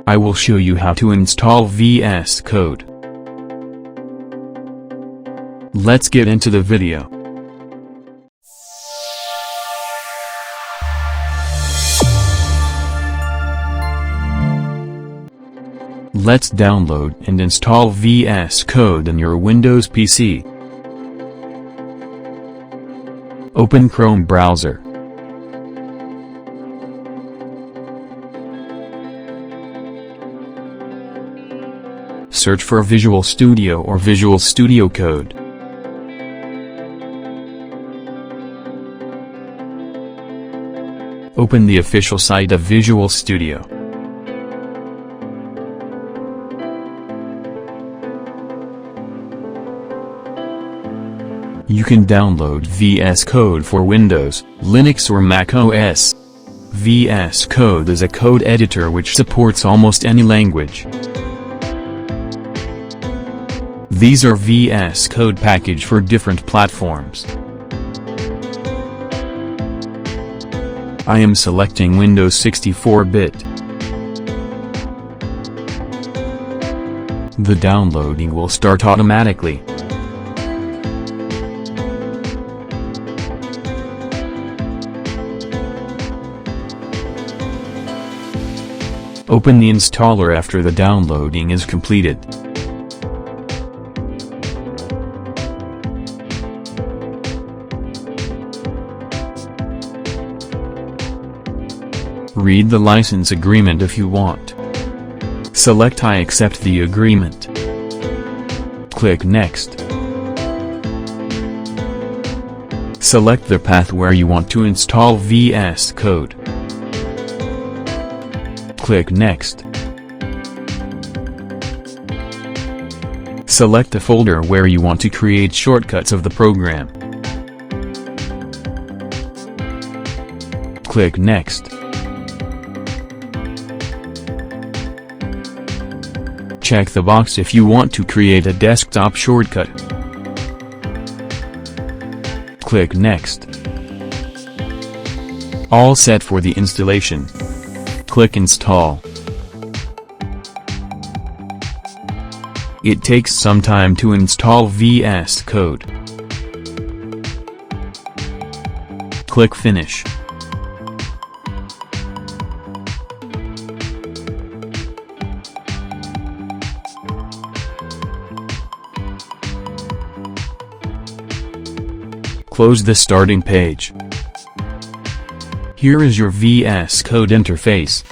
I will show you how to install VS Code. Let's get into the video. Let's download and install VS Code in your Windows PC. Open Chrome browser. Search for Visual Studio or Visual Studio Code. Open the official site of Visual Studio. You can download VS Code for Windows, Linux or macOS. VS Code is a code editor which supports almost any language. These are VS Code package for different platforms. I am selecting Windows 64-bit. The downloading will start automatically. Open the installer after the downloading is completed. Read the license agreement if you want. Select I accept the agreement. Click Next. Select the path where you want to install VS Code. Click Next. Select the folder where you want to create shortcuts of the program. Click Next. Check the box if you want to create a desktop shortcut. Click Next. All set for the installation. Click Install. It takes some time to install VS Code. Click Finish. Close the starting page. Here is your VS Code interface.